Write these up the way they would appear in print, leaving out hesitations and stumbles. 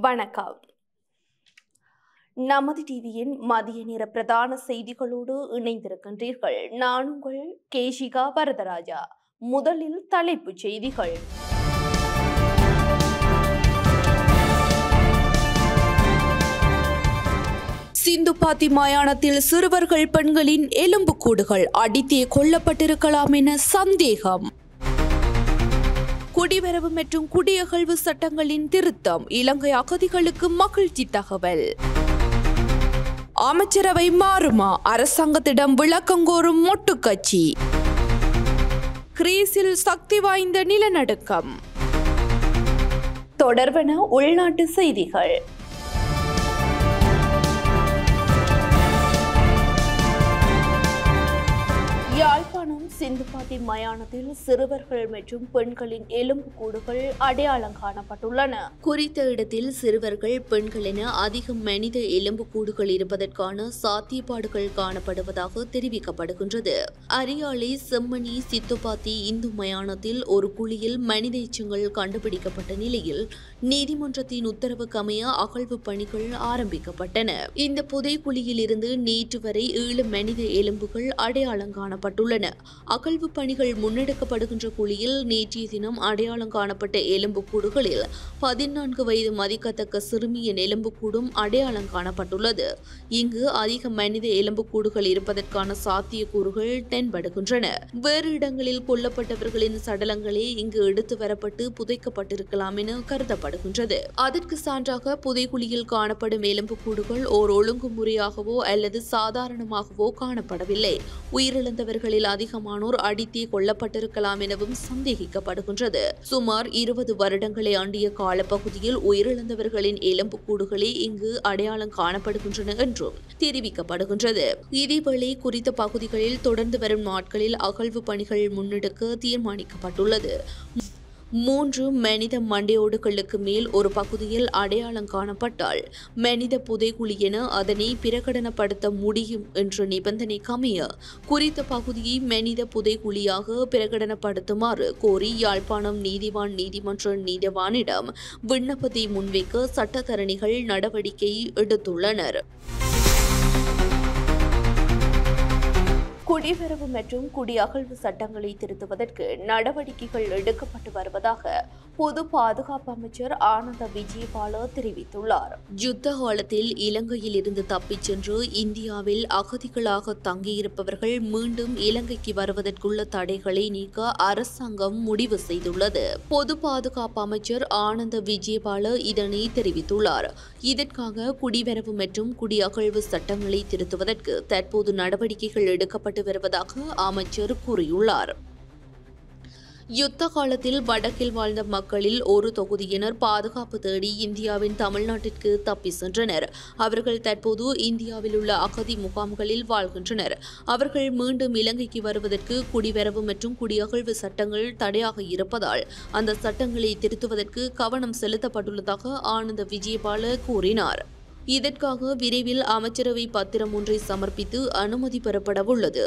வணக்கம். நமது டிவியின் மதிய நேர பிரதான செய்திகளோடு இணைந்திருக்கின்றீர்கள். நான் உங்கள் கேஷிகா வரதராஜா. முதலில் தலைப்புச் செய்திகள். சிந்துபாத்தி மயானத்தில் சிறுவர்கள் பெண்களின் எலும்புக்கூடுகள் அடித்தே கொல்லப்பட்டிருக்கலாம் என சந்தேகம். குடிவரவு மற்றும் குடியகழ்வு சட்டங்களின் திருத்தம், இலங்கை அகதிகளுக்கு மகிழ்ச்சி தகவல். அமைச்சரவை மாறுமா? அரசாங்கத்திடம் விளக்கம் கோரும் மொட்டு கட்சி. கிரீஸில் சக்தி வாய்ந்த நிலநடுக்கம். தொடர்பன உள்நாட்டு செய்திகள். யாழ்ப்பாணம் சிந்துபாத்தி மயானத்தில் சிறுவர்கள் மற்றும் பெண்களின் எலும்புக்கூடுகள் அடையாளம் காணப்பட்டுள்ளன. குறித்த இடத்தில் சிறுவர்கள், பெண்கள் என அதிக மனித எலும்புக்கூடுகள் இருப்பதற்கான சாத்தியப்பாடுகள் காணப்படுவதாக தெரிவிக்கப்படுகின்றது. அரியாலை, செம்மணி, சித்துப்பாத்தி இந்து மயானத்தில் ஒரு குழியில் மனித எச்சங்கள் கண்டுபிடிக்கப்பட்ட நிலையில் நீதிமன்றத்தின் உத்தரவுக்கு அமைய அகழ்வு பணிகள் ஆரம்பிக்கப்பட்டன. இந்த புதைக்குழியில் இருந்து நேற்று வரை 7 மனித எலும்புகள் அடையாளம் காணப்பட்டுள்ளன. அகழ்வு பணிகள் முன்னெடுக்கப்படுகின்ற குழியில் நேற்றைய தினம் அடையாளம் காணப்பட்ட எலும்புக்கூடுகளில் 14 வயது மதிக்கத்தக்க சிறுமியின் எலும்புக்கூடும் அடையாளம் காணப்பட்டுள்ளது. இங்கு அதிக மனித எலும்புக்கூடுகள் இருப்பதற்கான சாத்தியக்கூறுகள் தென்படுகின்றன. வேறு இடங்களில் கொல்லப்பட்டவர்களின் சடலங்களே இங்கு எடுத்து வரப்பட்டு புதைக்கப்பட்டிருக்கலாம் என கருதப்படுகின்றது. அதற்கு சான்றாக புதைக்குழியில் காணப்படும் எலும்புக்கூடுகள் ஓர் ஒழுங்குமுறையாகவோ அல்லது சாதாரணமாகவோ காணப்படவில்லை. உயிரிழந்தவர்களில் அதிகமானோர் அடித்தே கொல்லப்பட்டிருக்கலாம் எனவும் சந்தேகிக்கப்படுகின்றது. சுமார் 20 வருடங்களை ஆண்டிய காலப்பகுதியில் உயிரிழந்தவர்களின் எலும்புக்கூடுகளே இங்கு அடையாளம் காணப்படுகின்றன என்றும் தெரிவிக்கப்படுகின்றது. இதேவேளை குறித்த பகுதிகளில் தொடர்ந்து வரும் நாட்களில் அகழ்வு பணிகள் முன்னெடுக்க தீர்மானிக்கப்பட்டுள்ளது. 3 மனித மண்டையோடுகளுக்கு மேல் ஒரு பகுதியில் அடையாளம் காணப்பட்டால் மனித புதைகுழி என அதனை பிரகடனப்படுத்த முடியும் என்ற நிபந்தனைக்கு அமைய குறித்த பகுதியை மனித புதைகுழியாக பிரகடனப்படுத்துமாறு கோரி யாழ்ப்பாணம் நீதிவான் நீதிமன்ற நீதிவானிடம் விண்ணப்பத்தை முன்வைக்க சட்டத்தரணிகள் நடவடிக்கை எடுத்துள்ளனர். குடிவரவு மற்றும் குடியகழ்வு சட்டங்களை திருத்துவதற்கு நடவடிக்கைகள் எடுக்கப்பட்டு வருவதாக பொது பாதுகாப்பு அமைச்சர் ஆனந்த விஜயபால தெரிவித்துள்ளார். யுத்த காலத்தில் இலங்கையில் இருந்து தப்பிச் சென்று இந்தியாவில் அகதிகளாக தங்கியிருப்பவர்கள் மீண்டும் இலங்கைக்கு வருவதற்குள்ள தடைகளை நீக்க அரசாங்கம் முடிவு செய்துள்ளது. பொது பாதுகாப்பு அமைச்சர் ஆனந்த விஜயபால இதனை தெரிவித்துள்ளார். இதற்காக குடிவரவு மற்றும் குடியகழ்வு சட்டங்களை திருத்துவதற்கு தற்போது நடவடிக்கைகள் எடுக்கப்பட்டு வருவதாக அமைச்சர் கூறியுள்ளார். யுத்த காலத்தில் வடக்கில் வாழ்ந்த மக்களில் ஒரு தொகுதியினர் பாதுகாப்பு தேடி இந்தியாவின் தமிழ்நாட்டிற்கு தப்பி சென்றனர். அவர்கள் தற்போது இந்தியாவில் உள்ள அகதி முகாம்களில் வாழ்கின்றனர். அவர்கள் மீண்டும் இலங்கைக்கு வருவதற்கு குடிவரவு மற்றும் குடியகழ்வு சட்டங்கள் தடையாக இருப்பதால் அந்த சட்டங்களை திருத்துவதற்கு கவனம் செலுத்தப்பட்டுள்ளதாக ஆனந்த விஜயபால கூறினார். இதற்காக விரைவில் அமைச்சரவை பத்திரம் ஒன்றை சமர்ப்பித்து அனுமதி பெறப்படவுள்ளது.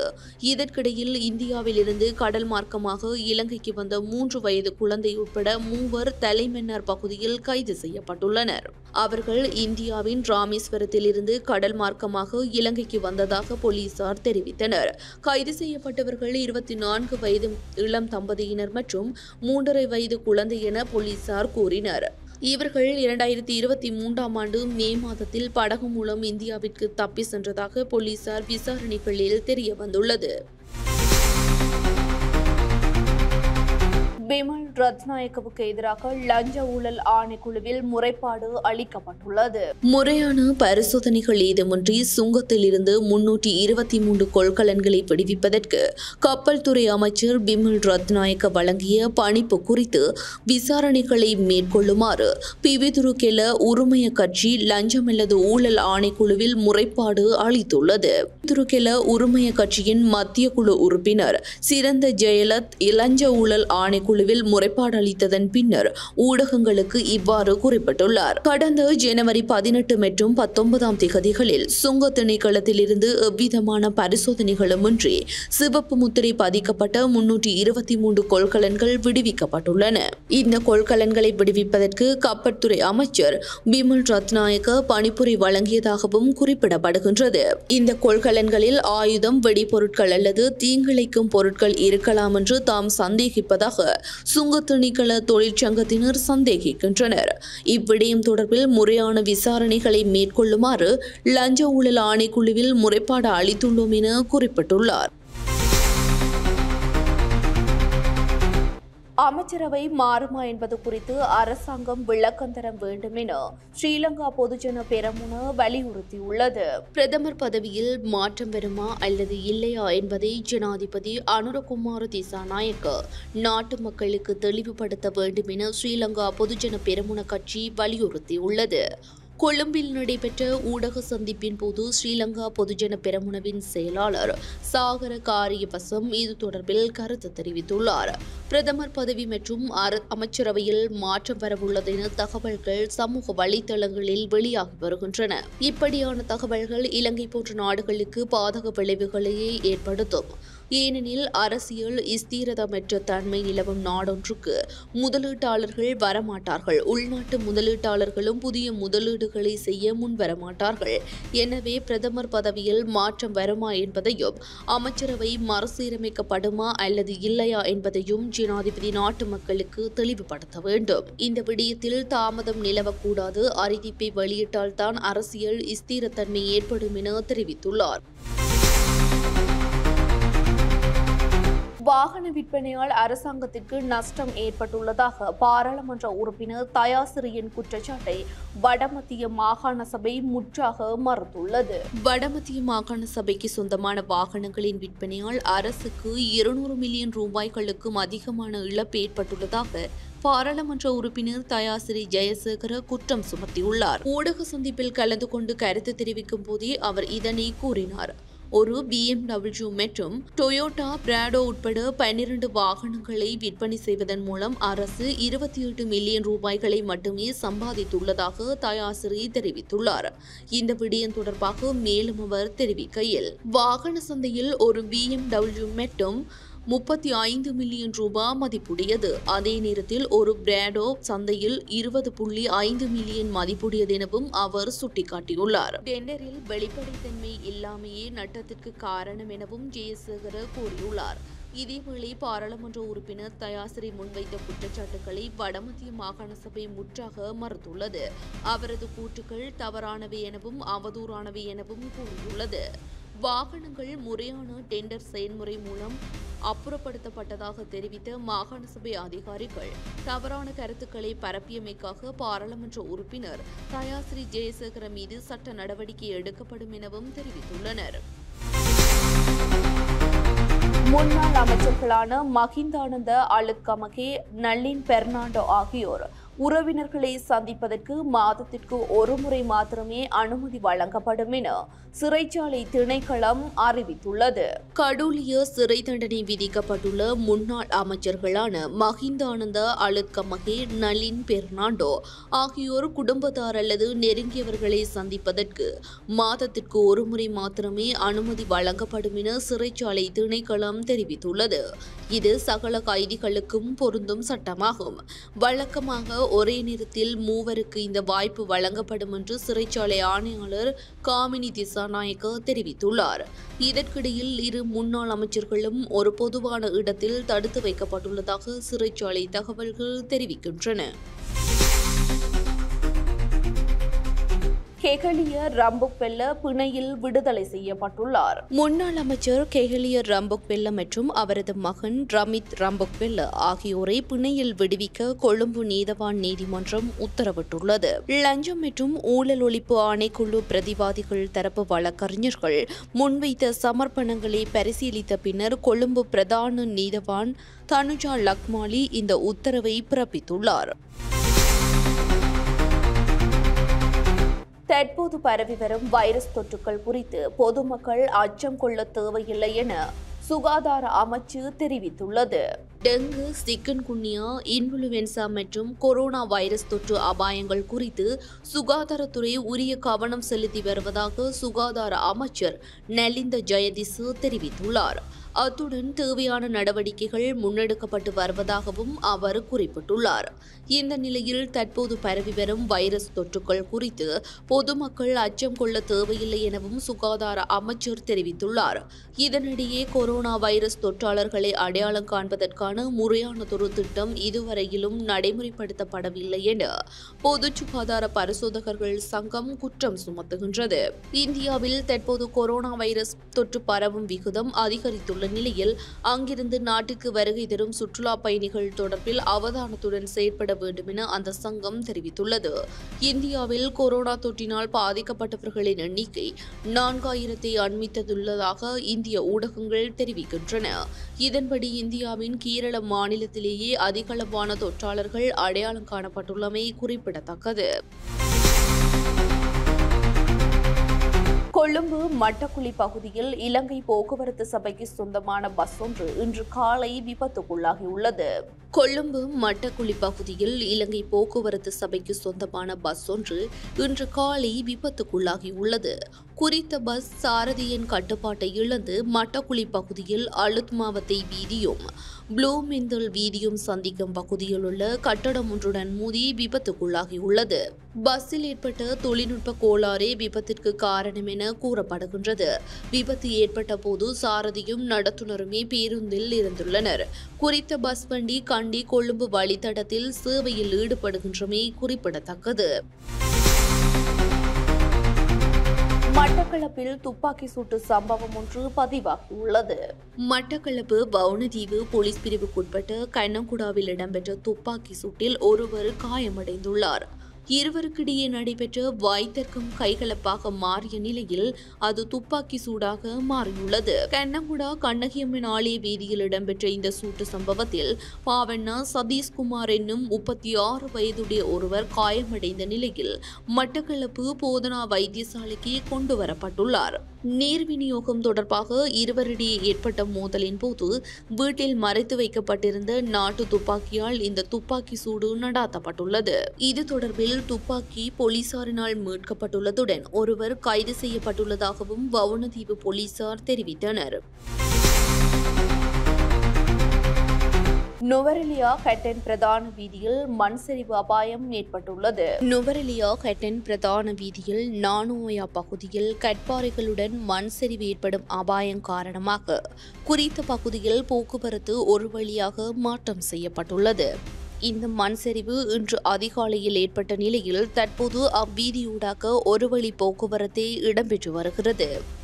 இதற்கிடையில் இந்தியாவில் இருந்து கடல் மார்க்கமாக இலங்கைக்கு வந்த 3 வயது குழந்தை உட்பட 3 தலைமன்னார் பகுதியில் கைது செய்யப்பட்டுள்ளனர். அவர்கள் இந்தியாவின் ராமேஸ்வரத்தில் இருந்து கடல் மார்க்கமாக இலங்கைக்கு வந்ததாக போலீசார் தெரிவித்தனர். கைது செய்யப்பட்டவர்கள் 24 வயது இளம் தம்பதியினர் மற்றும் 3.5 வயது குழந்தை என போலீசார் கூறினர். இவர்கள் 2023ஆம் ஆண்டு மே மாதத்தில் படகு மூலம் இந்தியாவிற்கு தப்பி சென்றதாக போலீசார் விசாரணைகளில் தெரியவந்துள்ளது. பிமல் ரத்நாயக்கவுக்கு எதிராக லஞ்ச ஊழல் ஆணைக்குழுவில் முறைப்பாடு அளிக்கப்பட்டுள்ளது. முறையான பரிசோதனைகள் ஏதுமின்றி சுங்கத்தில் இருந்து 323 கொள்கலன்களை விடுவிப்பதற்கு கப்பல் துறை அமைச்சர் பிமல் ரத்நாயக்க வழங்கிய பணிப்பு குறித்து விசாரணைகளை மேற்கொள்ளுமாறு பிவிதுருகெல உரிமைய கட்சி லஞ்சம் அல்லது ஊழல் ஆணைக்குழுவில் முறைப்பாடு அளித்துள்ளது. பிவிதுருகெல உரிமைய கட்சியின் மத்திய குழு உறுப்பினர் சிறந்த ஜெயலத் லஞ்ச ஊழல் ஆணைக்குழுவில் முறை முறைப்பாடு அளித்ததன் பின்னர் ஊடகங்களுக்கு இவ்வாறு குறிப்பிட்டுள்ளார். கடந்த ஜனவரி 18 மற்றும் 19 திகதிகளில் சுங்க திணைக்களத்திலிருந்து எவ்விதமான பரிசோதனைகளுமின்றி சிவப்பு முத்திரை பதிக்கப்பட்ட 323 கொள்கலன்கள் விடுவிக்கப்பட்டுள்ளன. இந்த கொள்கலன்களை விடுவிப்பதற்கு கப்பற்துறை அமைச்சர் பிமல் ரத்நாயக்க பணிப்புரை வழங்கியதாகவும் குறிப்பிடப்படுகின்றது. இந்த கொள்கலன்களில் ஆயுதம், வெடிபொருட்கள் அல்லது தீங்கிழைக்கும் பொருட்கள் இருக்கலாம் என்று தாம் சந்தேகிப்பதாக சுங்க திணைக்கள தொழிற்சங்கத்தினர் சந்தேகிக்கின்றனர். இவ்விடயம் தொடர்பில் முறையான விசாரணைகளை மேற்கொள்ளுமாறு லஞ்ச ஊழல் ஆணைக்குழுவில் முறைப்பாடு அளித்துள்ளோம் என குறிப்பிட்டுள்ளார். அமைச்சரவை மாறுமா என்பது குறித்து அரசாங்கம் விளக்கம் தர வேண்டும் என ஸ்ரீலங்கா பொதுஜன பெரமுன வலியுறுத்தியுள்ளது. பிரதமர் பதவியில் மாற்றம் வருமா அல்லது இல்லையா என்பதை ஜனாதிபதி அனுரகுமார திசாநாயக்க நாட்டு மக்களுக்கு தெளிவுபடுத்த வேண்டும் என ஸ்ரீலங்கா பொதுஜன பெரமுன கட்சி வலியுறுத்தியுள்ளது. கொழும்பில் நடைபெற்ற ஊடக சந்திப்பின் போது ஸ்ரீலங்கா பொதுஜன பெரமுனவின் செயலாளர் சாகர காரியவசம் இது தொடர்பில் கருத்து தெரிவித்துள்ளார். பிரதமர் பதவி மற்றும் அமைச்சரவையில் மாற்றம் வரவுள்ளது என தகவல்கள் சமூக வலைதளங்களில் வெளியாகி வருகின்றன. இப்படியான தகவல்கள் இலங்கை போன்ற நாடுகளுக்கு பாதக விளைவுகளையே ஏற்படுத்தும். ஏனெனில் அரசியல் ஸ்திரதமற்ற தன்மை நிலவும் நாடொன்றுக்கு முதலீட்டாளர்கள் வரமாட்டார்கள். உள்நாட்டு முதலீட்டாளர்களும் புதிய முதலீடுகளை செய்ய முன்வரமாட்டார்கள். எனவே பிரதமர் பதவியில் மாற்றம் வருமா என்பதையும் அமைச்சரவை மறுசீரமைக்கப்படுமா அல்லது இல்லையா என்பதையும் ஜனாதிபதி நாட்டு மக்களுக்கு தெளிவுபடுத்த வேண்டும். இந்த விடயத்தில் தாமதம் நிலவக்கூடாது. அறிவிப்பை வெளியிட்டால்தான் அரசியல் ஸ்திரத்தன்மை ஏற்படும் என தெரிவித்துள்ளார். வாகன விற்பனையால் அரசாங்கத்திற்கு நஷ்டம் ஏற்பட்டுள்ளதாக பாராளுமன்ற உறுப்பினர் தயாசிறியின் குற்றச்சாட்டை வடமத்திய மாகாண சபை முற்றாக மறுத்துள்ளது. வடமத்திய மாகாண சபைக்கு சொந்தமான வாகனங்களின் விற்பனையால் அரசுக்கு 200 மில்லியன் ரூபாய்களுக்கும் அதிகமான இழப்பு ஏற்பட்டுள்ளதாக பாராளுமன்ற உறுப்பினர் தயாசிறி ஜெயசேகர குற்றம் சுமத்தியுள்ளார். ஊடக சந்திப்பில் கலந்து கொண்டு கருத்து தெரிவிக்கும் போதே அவர் இதனை கூறினார். ஒரு BMW மற்றும் டொயோட்டா பிராடோ உட்பட 12 வாகனங்களை விற்பனை செய்வதன் மூலம் அரசு 28 மில்லியன் ரூபாய்களை மட்டுமே சம்பாதித்துள்ளதாக தயாசிறி தெரிவித்துள்ளார். இந்த விடயம் தொடர்பாக மேலும் அவர் தெரிவிக்கையில், வாகன சந்தையில் ஒரு BMW மற்றும் 35 மில்லியன் ரூபாய் மதிப்புடையது. அதே நேரத்தில் ஒரு பிராடோ சந்தையில் 20.5 மில்லியன் மதிப்புடையது எனவும் அவர் சுட்டிக்காட்டியுள்ளார். டெண்டரில் வெளிப்படைத்தன்மை இல்லாமையே நட்டத்திற்கு காரணம் எனவும் ஜெயசேகர கூறியுள்ளார். இதேவேளை பாராளுமன்ற உறுப்பினர் தயாசிறி முன்வைத்த குற்றச்சாட்டுகளை வடமத்திய மாகாண சபை முற்றாக மறுத்துள்ளது. அவரது கூற்றுக்கள் தவறானவை எனவும் அவதூறானவை எனவும் கூறியுள்ளது. வாகனங்கள் முறையான டெண்டர் செயல்முறை மூலம் அப்புறப்படுத்தப்பட்டதாக தெரிவித்த மாகாண சபை அதிகாரிகள் தவறான கருத்துக்களை பரப்பியமைக்காக பாராளுமன்ற உறுப்பினர் தயாசிறி ஜெயசேகர மீது சட்ட நடவடிக்கை எடுக்கப்படும் எனவும் தெரிவித்துள்ளனர். முன்னாள் அமைச்சர்களான மஹிந்தானந்த அழுத்கமகே, நளின் பெர்னாண்டோ ஆகியோர் உறவினர்களை சந்திப்பதற்கு மாதத்திற்கு ஒரு முறை மாத்திரமே அனுமதி வழங்கப்படும் என சிறைச்சாலை திணைக்களம் அறிவித்துள்ளது. கடூழிய சிறை தண்டனை விதிக்கப்பட்டுள்ள முன்னாள் அமைச்சர்களான மஹிந்தானந்த அழுத்கமகே, நளின் பெர்னாண்டோ ஆகியோர் குடும்பத்தார் அல்லது நெருங்கியவர்களை சந்திப்பதற்கு மாதத்திற்கு ஒரு முறை மாத்திரமே அனுமதி வழங்கப்படும் என சிறைச்சாலை திணைக்களம் தெரிவித்துள்ளது. இது சகல கைதிகளுக்கும் பொருந்தும் சட்டமாகும். வழக்கமாக ஒரே நேரத்தில் மூவருக்கு இந்த வாய்ப்பு வழங்கப்படும் என்று சிறைச்சாலை ஆணையாளர் காமினி திசாநாயக்க தெரிவித்துள்ளார். இதற்கிடையில் இரு முன்னாள் அமைச்சர்களும் ஒரு பொதுவான இடத்தில் தடுத்து வைக்கப்பட்டுள்ளதாக சிறைச்சாலை தகவல்கள் தெரிவிக்கின்றன. கெஹலிய ரம்புக்வெல்ல பிணையில் விடுதலை செய்யப்பட்டுள்ளார். முன்னாள் அமைச்சர் கெஹலிய ரம்புக்வெல்ல மற்றும் அவரது மகன் ரமித் ரம்புக்வெல்ல ஆகியோரை பிணையில் விடுவிக்க கொழும்பு நீதவான் நீதிமன்றம் உத்தரவிட்டுள்ளது. லஞ்சம் மற்றும் ஊழல் ஒழிப்பு ஆணைக்குழு பிரதிவாதிகள் தரப்பு வழக்கறிஞர்கள் முன்வைத்த சமர்ப்பணங்களை பரிசீலித்த பின்னர் கொழும்பு பிரதான நீதவான் தனுஜா லக்மாலி இந்த உத்தரவை பிறப்பித்துள்ளார். தற்போது பரவி வரும் வைரஸ் தொற்றுக்கள் குறித்து பொதுமக்கள் அச்சம் கொள்ள தேவையில்லை என சுகாதார அமைச்சு தெரிவித்துள்ளது. டெங்கு, சிக்கன்குன்யா, இன்ஃபுளுவென்சா மற்றும் கொரோனா வைரஸ் தொற்று அபாயங்கள் குறித்து சுகாதாரத்துறை உரிய கவனம் செலுத்தி வருவதாக சுகாதார அமைச்சர் நலிந்த ஜெயதிச தெரிவித்துள்ளார். அத்துடன் தேவையான நடவடிக்கைகள் முன்னெடுக்கப்பட்டு வருவதாகவும் அவர் குறிப்பிட்டுள்ளார். இந்த நிலையில் தற்போது பரவி வரும் வைரஸ் தொற்றுகள் குறித்து பொதுமக்கள் அச்சம் கொள்ள தேவையில்லை எனவும் சுகாதார அமைச்சர் தெரிவித்துள்ளார். இதனிடையே கொரோனா வைரஸ் தொற்றாளர்களை அடையாளம் காண்பதற்கான முறையானதொரு திட்டம் இதுவரையிலும் நடைமுறைப்படுத்தப்படவில்லை என பொது சுகாதார பரிசோதகர்கள் சங்கம் குற்றம் சுமத்துகின்றது. இந்தியாவில் தற்போது கொரோனா வைரஸ் தொற்று பரவும் விகிதம் அதிகரித்துள்ள நிலையில் அங்கிருந்து நாட்டுக்கு வருகை தரும் சுற்றுலா பயணிகள் தொடர்பில் அவதானத்துடன் செயற்பட வேண்டும் என அந்த சங்கம் தெரிவித்துள்ளது. இந்தியாவில் கொரோனா தொற்றினால் பாதிக்கப்பட்டவர்களின் எண்ணிக்கை 4000 அண்மித்துள்ளதாக இந்திய ஊடகங்கள் தெரிவிக்கின்றன. இதன்படி இந்தியாவின் கேரள மாநிலத்திலேயே அதிகளவான தொற்றாளர்கள் அடையாளம் காணப்பட்டுள்ளமை குறிப்பிடத்தக்கது. கொழும்பு மட்டக்குழி பகுதியில் இலங்கை போக்குவரத்து சபைக்கு சொந்தமான பஸ் ஒன்று இன்று காலை விபத்துக்குள்ளாகியுள்ளது. கொழும்பு மட்டக்குழி பகுதியில் இலங்கை போக்குவரத்து சபைக்கு சொந்தமான பஸ் ஒன்று இன்று காலை விபத்துக்குள்ளாகியுள்ளது. குறித்த பஸ் சாரதியின் கட்டுப்பாட்டை இழந்து மட்டக்குழி பகுதியில் அலுத்மாவத்தை வீதியும் ப்ளூமெந்தல் வீதியும் சந்திக்கும் பகுதியில் உள்ள கட்டடம் ஒன்றுடன் மோதி விபத்துக்குள்ளாகியுள்ளது. பஸ்ஸில் ஏற்பட்ட தொழில்நுட்ப கோளாறே விபத்திற்கு காரணம் என கூறப்படுகின்றது. விபத்து ஏற்பட்ட போது சாரதியும் நடத்துனருமே பேருந்தில் இருந்துள்ளனர். குறித்த பஸ் வண்டி கண்டி கொழும்பு வழித்தடத்தில் சேவையில் ஈடுபடுகின்றமை குறிப்பிடத்தக்கது. மட்டக்களப்பில் துப்பாக்கி சூட்டு சம்பவம் ஒன்று பதிவாகியுள்ளது. மட்டக்களப்பு வவுனதீவு போலீஸ் பிரிவுக்குட்பட்ட கண்ணங்குடாவில் இடம்பெற்ற துப்பாக்கி சூட்டில் ஒருவர் காயமடைந்துள்ளார். இருவருக்கிடையே நடைபெற்ற வாய்த்தர்க்கம் கைகலப்பாக மாறிய நிலையில் அது துப்பாக்கி சூடாக மாறியுள்ளது. கண்ணங்குடா கண்ணகியம்மன் ஆலய வீதியில் இடம்பெற்ற இந்த சூட்டு சம்பவத்தில் பாவண்ணா சதீஷ்குமார் என்னும் 36 வயதுடைய ஒருவர் காயமடைந்த நிலையில் மட்டக்களப்பு போதனா வைத்தியசாலைக்கு கொண்டு வரப்பட்டுள்ளார். நீர் விநியோகம் தொடர்பாக இருவரிடையே ஏற்பட்ட மோதலின் போது வீட்டில் மறைத்து வைக்கப்பட்டிருந்த நாட்டு துப்பாக்கியால் இந்த துப்பாக்கி சூடு நடாத்தப்பட்டுள்ளது. இது தொடர்பில் துப்பாக்கி போலீசாரினால் மீட்கப்பட்டுள்ளதுடன் ஒருவர் கைது செய்யப்பட்டுள்ளதாகவும் வவுனதீவு போலீசார் தெரிவித்தனர். நுவரெலியா ஹட்டன் பிரதான வீதியில் மண் சரிவு அபாயம் ஏற்பட்டுள்ளது. நுவரெலியா ஹட்டன் பிரதான வீதியில் நானோயா பகுதியில் கட்பாறைகளுடன் மண் சரிவு ஏற்படும் அபாயம் காரணமாக குறித்த பகுதியில் போக்குவரத்து ஒரு வழியாக மாற்றம் செய்யப்பட்டுள்ளது. இந்த மண் சரிவு இன்று அதிகாலையில் ஏற்பட்ட நிலையில் தற்போது அவ்வீதியூடாக ஒரு வழி போக்குவரத்தே இடம்பெற்று வருகிறது.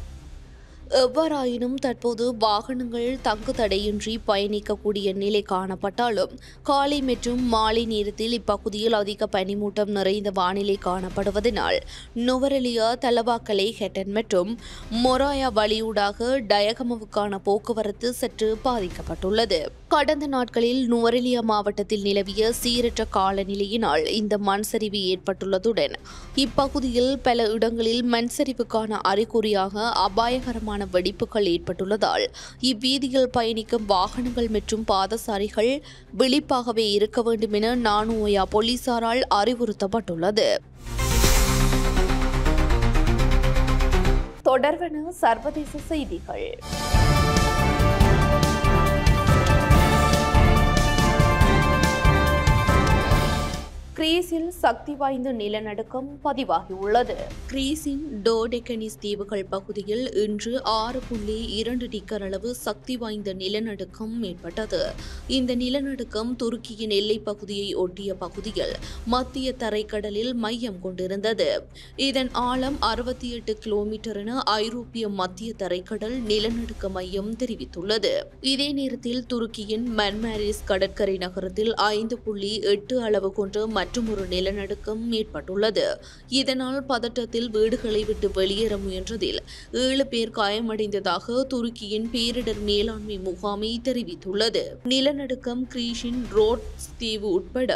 எவ்வாறாயினும் தற்போது வாகனங்கள் தங்கு தடையின்றி பயணிக்கக்கூடிய நிலை காணப்பட்டாலும் காலை மற்றும் மாலை நேரத்தில் இப்பகுதியில் அதிக பனிமூட்டம் நிறைந்த வானிலை காணப்படுவதனால் நுவரெலியா தலவாக்கலை ஹெட்டன் மற்றும் மொராயா வழியூடாக டயகமவுக்கான போக்குவரத்து சற்று பாதிக்கப்பட்டுள்ளது. கடந்த நாட்களில் நுவரெலியா மாவட்டத்தில் நிலவிய சீரற்ற காலநிலையினால் இந்த மண் சரிவு ஏற்பட்டுள்ளதுடன் இப்பகுதியில் பல இடங்களில் மண் சரிவுக்கான அறிகுறியாக அபாயகரமான வெடிப்புகள் ஏற்பட்டுள்ளதால் இவ்வீதியில் பயணிக்கும் வாகனங்கள் மற்றும் பாதசாரிகள் விழிப்பாகவே இருக்க வேண்டும் என நானோயா போலீசாரால் அறிவுறுத்தப்பட்டுள்ளது. தொடர்வன சர்வதேச செய்திகள். கிரீஸில் சக்தி வாய்ந்த நிலநடுக்கம் பதிவாகியுள்ளது. கிரீஸின் டோடெக்கனிஸ் தீவுகள் பகுதியில் இன்று 6.2 ரிக்டர் அளவு சக்தி வாய்ந்த நிலநடுக்கம் ஏற்பட்டது. இந்த நிலநடுக்கம் துருக்கியின் எல்லைப் பகுதியை ஒட்டிய பகுதியில் மத்திய தரைக்கடலில் மையம் கொண்டிருந்தது. இதன் ஆழம் 68 கிலோமீட்டர் என ஐரோப்பிய மத்திய தரைக்கடல் நிலநடுக்க மையம் தெரிவித்துள்ளது. இதே நேரத்தில் துருக்கியின் மன்மாரிஸ் கடற்கரை நகரத்தில் 5.8 அளவு கொண்ட மற்றும் மீண்டும் ஒரு நிலநடுக்கம் ஏற்பட்டுள்ளது. இதனால் பதட்டத்தில் வீடுகளை விட்டு வெளியேற முயன்றதில் 7 பேர் காயமடைந்ததாக துருக்கியின் பேரிடர் மேலாண்மை முகாமை தெரிவித்துள்ளது. நிலநடுக்கம் கிரீஸின் ரோட்ஸ் தீவு உட்பட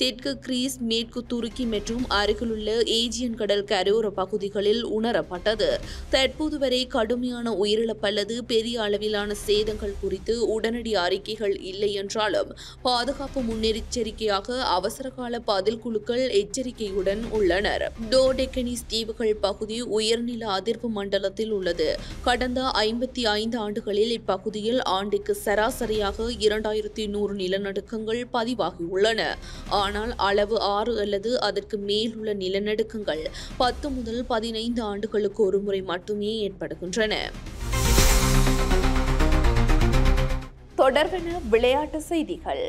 தெற்கு கிரீஸ், மேற்கு துருக்கி மற்றும் அருகிலுள்ள ஏஜியன் கடல் கரையோர பகுதிகளில் உணரப்பட்டது. தற்போது வரை கடுமையான உயிரிழப்பு அல்லது பெரிய அளவிலான சேதங்கள் குறித்து உடனடி அறிக்கைகள் இல்லை என்றாலும் பாதுகாப்பு முன்னெச்சரிக்கையாக அவசரகால பதில் குழுக்கள் எச்சரிக்கையுடன் உள்ளனர். டோடெக்கனிஸ் தீவுகள் பகுதி உயர்நில அதிர்வு மண்டலத்தில் உள்ளது. கடந்த 55 ஆண்டுகளில் இப்பகுதியில் ஆண்டுக்கு சராசரியாக 2100 நிலநடுக்கங்கள் பதிவாகியுள்ளன. ஆனால் அளவு 6 அல்லது அதற்கு மேல் உள்ள நிலநடுக்கங்கள் 10 முதல் 15 ஆண்டுகளுக்கு ஒருமுறை மட்டுமே ஏற்படுகின்றன. தொடர்பான விளையாட்டு செய்திகள்.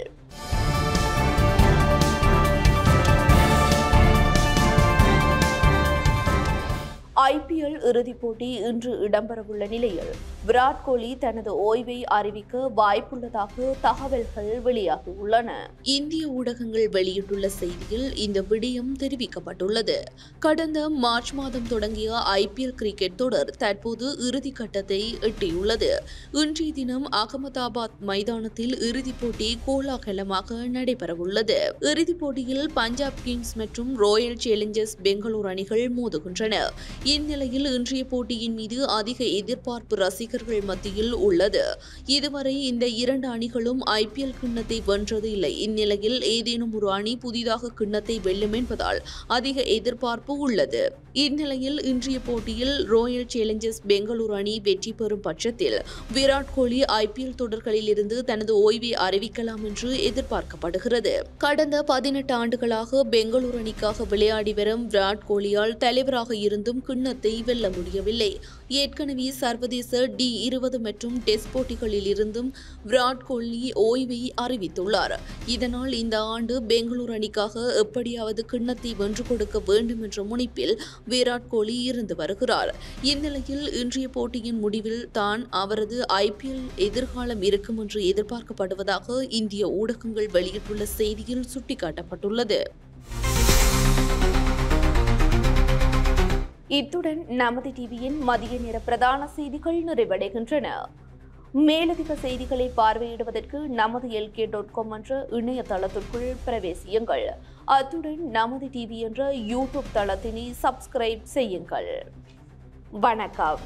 IPL இறுதிப் போட்டி இன்று இடம்பெறவுள்ள நிலையில் விராட் கோலி தனது ஓய்வை அறிவிக்க வாய்ப்புள்ளதாக தகவல்கள் வெளியாகியுள்ளன. இந்திய ஊடகங்கள் வெளியிட்டுள்ள செய்தியில் இந்த விடயம் தெரிவிக்கப்பட்டுள்ளது. கடந்த மார்ச் மாதம் தொடங்கிய IPL கிரிக்கெட் தொடர் தற்போது இறுதிக்கட்டத்தை எட்டியுள்ளது. இன்றைய தினம் அகமதாபாத் மைதானத்தில் இறுதிப் போட்டி கோலாகலமாக நடைபெறவுள்ளது. இறுதிப் போட்டியில் பஞ்சாப் கிங்ஸ் மற்றும் ராயல் சேலஞ்சர்ஸ் பெங்களூர் அணிகள் மோதுகின்றன. இந்நிலையில் இன்றைய போட்டியின் மீது அதிக எதிர்பார்ப்பு ரசிகர்கள் மத்தியில் உள்ளது. இதுவரை இந்த 2 அணிகளும் IPL கிண்ணத்தை வென்றது இல்லை. இந்நிலையில் ஏதேனும் ஒரு அணி புதிதாக கிண்ணத்தை வெல்லும் என்பதால் அதிக எதிர்பார்ப்பு உள்ளது. இந்நிலையில் இன்றைய போட்டியில் ராயல் சேலஞ்சர்ஸ் பெங்களூர் அணி வெற்றி பெறும் பட்சத்தில் விராட் கோலி IPL தொடர்களில் இருந்து தனது ஓய்வை அறிவிக்கலாம் என்று எதிர்பார்க்கப்படுகிறது. கடந்த 18 ஆண்டுகளாக பெங்களூர் அணிக்காக விளையாடி வரும் விராட் கோலியால் தலைவராக இருந்தும் கிண்ணத்தை வெல்ல முடியவில்லை. ஏற்கனவே சர்வதேச T20 மற்றும் டெஸ்ட் போட்டிகளில் இருந்தும் விராட் கோலி ஓய்வை அறிவித்துள்ளார். இதனால் இந்த ஆண்டு பெங்களூர் அணிக்காக எப்படியாவது கிண்ணத்தை வென்று கொடுக்க வேண்டும் என்ற முனைப்பில் விராட் கோலி இருந்து வருகிறார். இந்நிலையில் இன்றைய போட்டியின் முடிவில் தான் அவரது IPL எதிர்காலம் இருக்கும் என்று எதிர்பார்க்கப்படுவதாக இந்திய ஊடகங்கள் வெளியிட்டுள்ள செய்தியில் சுட்டிக்காட்டப்பட்டுள்ளது. இத்துடன் நமது டிவியின் மதிய நேர பிரதான செய்திகள் நிறைவடைகின்றன. மேலதிக செய்திகளை பார்வையிடுவதற்கு நமது LK.com என்ற இணையதளத்திற்குள் பிரவேசியுங்கள். அத்துடன் நமது டிவி என்ற யூடியூப் தளத்தினை சப்ஸ்கிரைப் செய்யுங்கள். வணக்கம்.